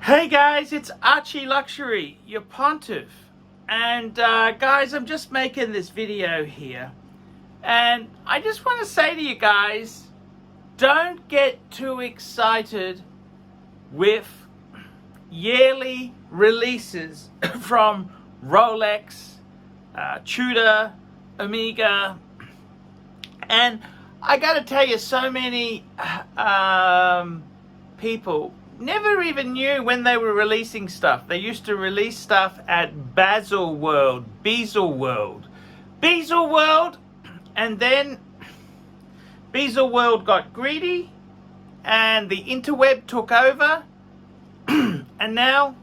Hey guys, it's ArchieLuxury, your pontiff. And guys, I'm just making this video here. And I just want to say to you guys, don't get too excited with yearly releases from Rolex, TUDOR, Omega. And I got to tell you, so many people never even knew when they were releasing stuff. They used to release stuff at Bezel World, and then Bezel World got greedy and the interweb took over and now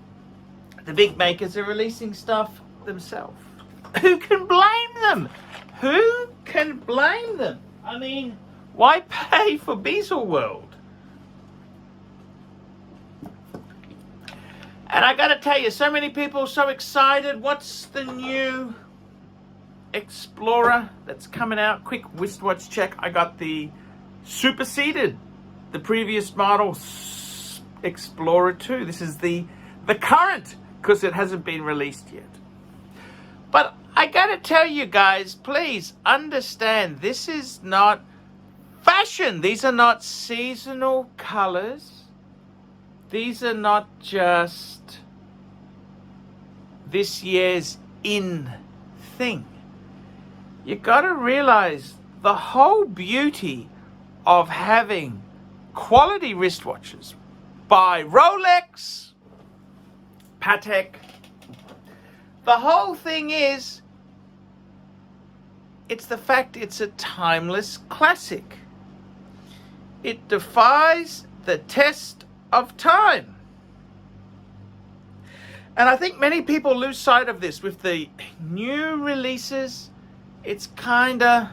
the big makers are releasing stuff themselves. Who can blame them? Who can blame them? I mean, why pay for Bezel World? And I gotta tell you, so many people are so excited. What's the new Explorer that's coming out? Quick wristwatch check. I got the superseded, the previous model Explorer 2. This is the current, because it hasn't been released yet. But I gotta tell you guys, please understand, this is not fashion. These are not seasonal colors. These are not just this year's in thing. You got to realize the whole beauty of having quality wristwatches by Rolex, Patek. The whole thing is, it's the fact it's a timeless classic. It defies the test of time. And I think many people lose sight of this. With the new releases, it's kinda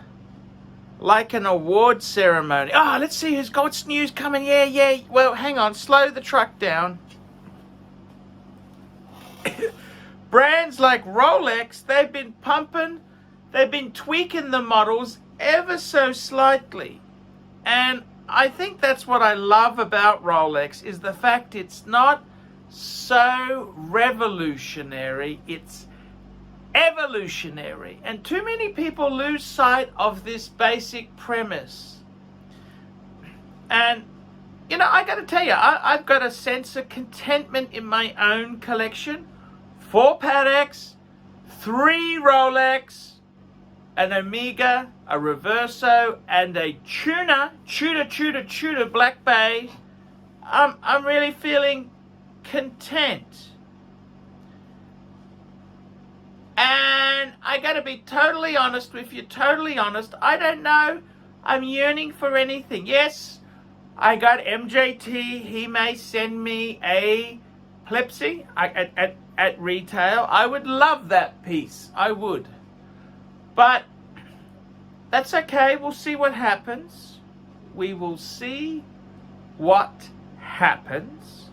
like an award ceremony. Oh, let's see who's got what's news coming. Yeah. Well, hang on, slow the truck down. Brands like Rolex, they've been pumping, they've been tweaking the models ever so slightly. And I think that's what I love about Rolex, is the fact it's not so revolutionary, it's evolutionary. And too many people lose sight of this basic premise. And, you know, I got to tell you, I've got a sense of contentment in my own collection. 4 Pateks, 3 Rolex, an Omega, a Reverso, and a Tudor Black Bay. I'm really feeling content. And I gotta be totally honest with you, totally honest. I don't know. I'm yearning for anything. Yes, I got MJT. He may send me a Plepsy at retail. I would love that piece. I would. But that's okay. We'll see what happens. We will see what happens.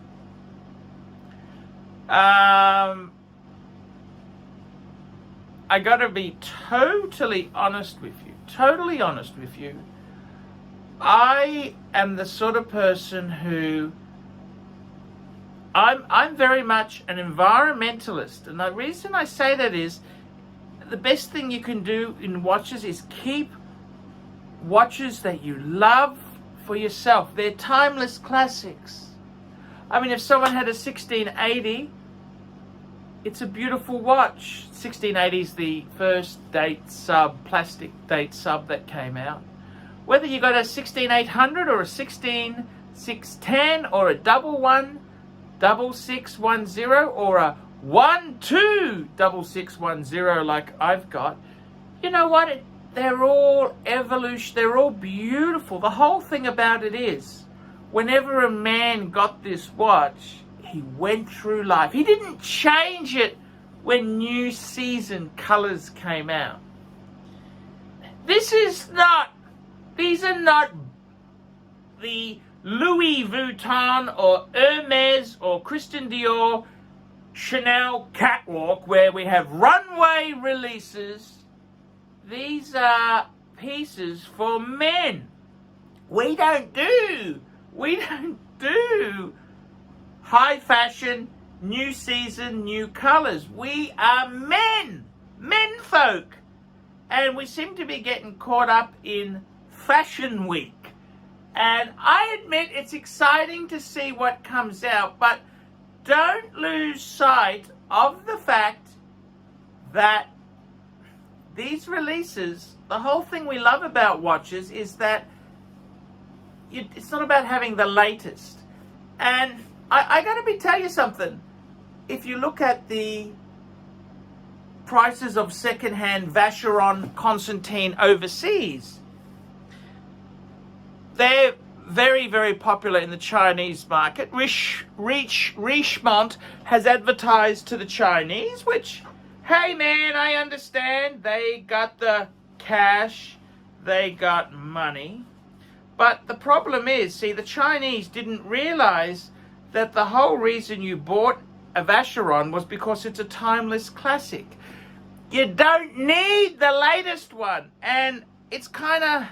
I gotta be totally honest with you. Totally honest with you. I am the sort of person who I'm very much an environmentalist. And the reason I say that is, the best thing you can do in watches is keep watches that you love for yourself. They're timeless classics. I mean, if someone had a 1680, it's a beautiful watch. 1680 is the first plastic date sub that came out. Whether you got a 16800 or a 16610 or a 116610 or a 126610 like I've got, you know what? They're all evolution. They're all beautiful. The whole thing about it is, whenever a man got this watch, he went through life. He didn't change it when new season colors came out. These are not the Louis Vuitton or Hermes or Christian Dior Chanel catwalk where we have runway releases. These are pieces for men. We don't do high fashion, new season, new colors. We are men folk. And we seem to be getting caught up in Fashion Week. And I admit it's exciting to see what comes out, but don't lose sight of the fact that these releases, the whole thing we love about watches is that it's not about having the latest. And I got to tell you something. If you look at the prices of second-hand Vacheron Constantin overseas, they're very, very popular in the Chinese market. Richemont has advertised to the Chinese, which, hey man, I understand. They got the cash, they got money. But the problem is, see, the Chinese didn't realize that the whole reason you bought a Vacheron was because it's a timeless classic. You don't need the latest one. And it's kind of,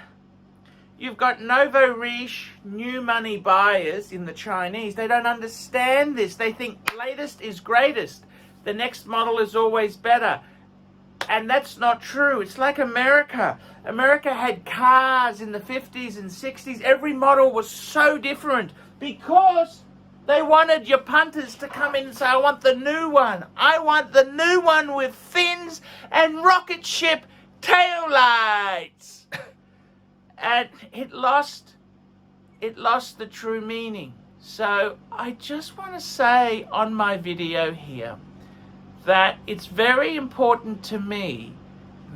you've got nouveau riche, new money buyers in the Chinese. They don't understand this. They think latest is greatest. The next model is always better. And that's not true. It's like America. America had cars in the 50s and 60s. Every model was so different because they wanted your punters to come in and say, I want the new one. I want the new one with fins and rocket ship tail lights. And it lost the true meaning. So I just want to say on my video here that it's very important to me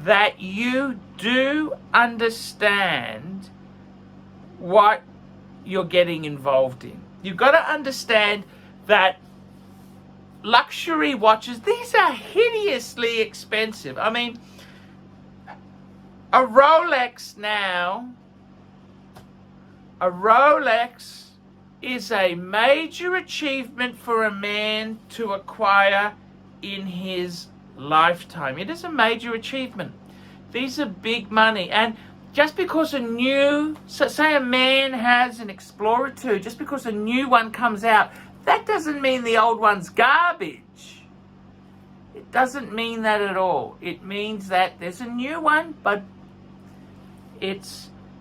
that you do understand what you're getting involved in. You've got to understand that luxury watches, these are hideously expensive. I mean, a Rolex now, a Rolex is a major achievement for a man to acquire in his lifetime. It is a major achievement. These are big money. And just because a new, so say a man has an Explorer 2, just because a new one comes out, that doesn't mean the old one's garbage. It doesn't mean that at all. It means that there's a new one, but it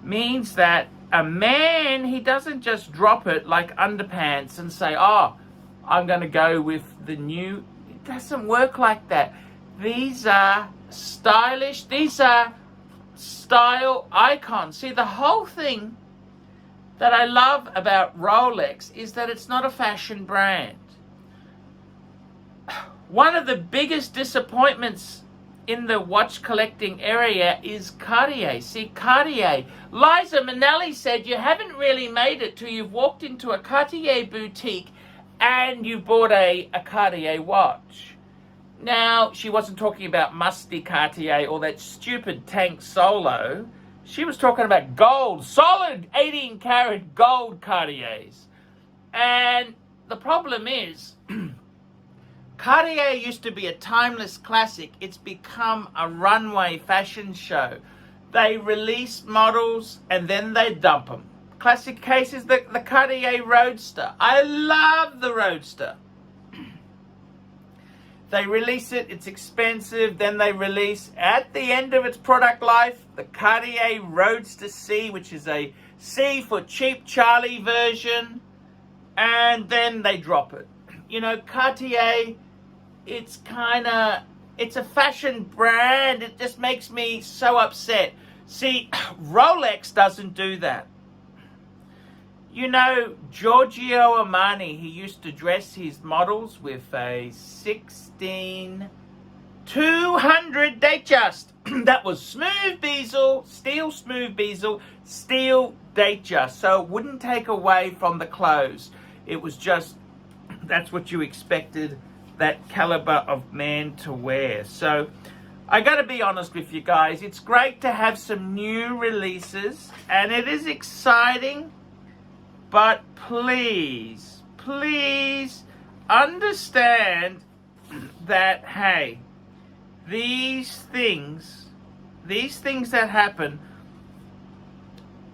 means that a man, he doesn't just drop it like underpants and say, oh, I'm going to go with the new. It doesn't work like that. These are stylish. These are style icons. See, the whole thing that I love about Rolex is that it's not a fashion brand. One of the biggest disappointments in the watch collecting area is Cartier. See, Cartier, Liza Minnelli said you haven't really made it till you've walked into a Cartier boutique and you bought a Cartier watch. Now, she wasn't talking about musty Cartier or that stupid tank Solo. She was talking about gold, solid 18-karat gold Cartiers. And the problem is, Cartier used to be a timeless classic. It's become a runway fashion show. They release models and then they dump them. Classic case is the Cartier Roadster. I love the Roadster. They release it, it's expensive, then they release, at the end of its product life, the Cartier Roadster C, which is a C for cheap Charlie version, and then they drop it. You know, Cartier, it's a fashion brand. It just makes me so upset. See, Rolex doesn't do that. You know, Giorgio Armani, he used to dress his models with a 16200 Datejust. That was smooth bezel, steel smooth bezel, steel Datejust. So it wouldn't take away from the clothes. It was just, that's what you expected that caliber of man to wear. So I got to be honest with you guys. It's great to have some new releases and it is exciting. But please, please understand that, hey, these things that happen,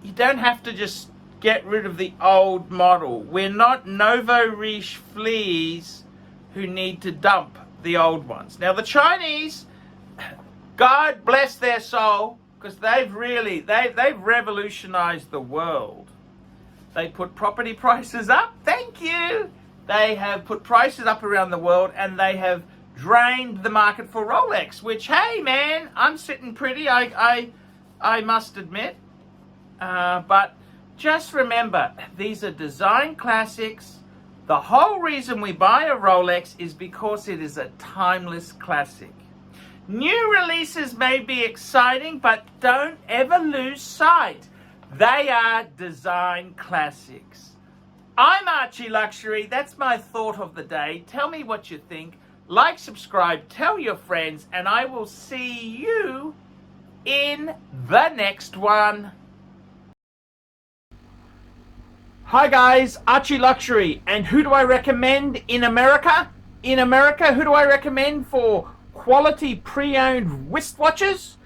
you don't have to just get rid of the old model. We're not nouveau riche fleas who need to dump the old ones. Now the Chinese, God bless their soul, because they've revolutionized the world. They put property prices up. Thank you. They have put prices up around the world, and they have drained the market for Rolex, which, hey man, I'm sitting pretty, I must admit. But just remember, these are design classics. The whole reason we buy a Rolex is because it is a timeless classic. New releases may be exciting, but don't ever lose sight. They are design classics. I'm ArchieLuxury. That's my thought of the day. Tell me what you think. Like, subscribe, tell your friends, and I will see you in the next one. Hi guys, ArchieLuxury. And who do I recommend in America? In America, who do I recommend for quality pre-owned wristwatches?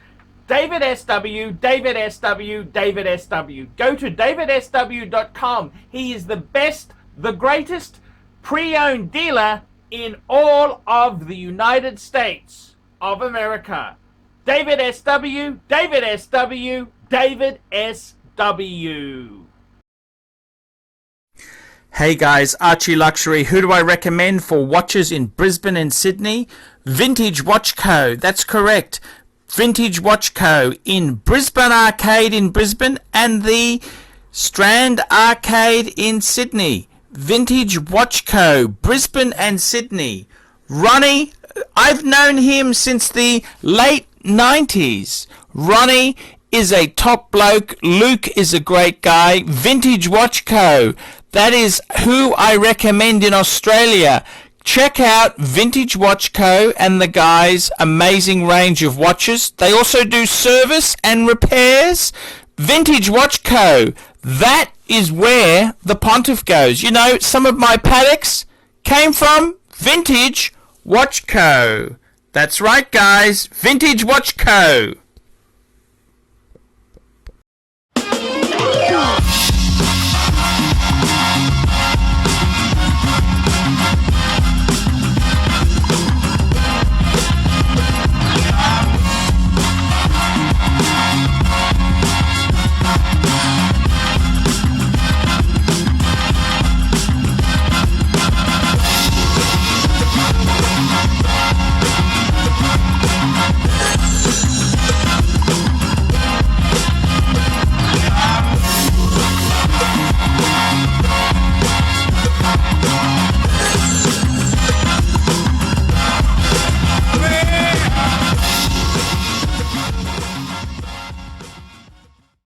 DavidSW, DavidSW, DavidSW. Go to DavidSW.com. He is the best, the greatest pre-owned dealer in all of the United States of America. DavidSW, DavidSW, DavidSW. Hey guys, ArchieLuxury. Who do I recommend for watches in Brisbane and Sydney? Vintage Watch Co. That's correct. Vintage Watch Co. in Brisbane Arcade in Brisbane and the Strand Arcade in Sydney. Vintage Watch Co. Brisbane and Sydney. Ronnie, I've known him since the late 90s. Ronnie is a top bloke. Luke is a great guy. Vintage Watch Co. That is who I recommend in Australia. Check out Vintage Watch Co. and the guys' amazing range of watches. They also do service and repairs. Vintage Watch Co. That is where the pontiff goes. You know, some of my Pateks came from Vintage Watch Co. That's right, guys. Vintage Watch Co.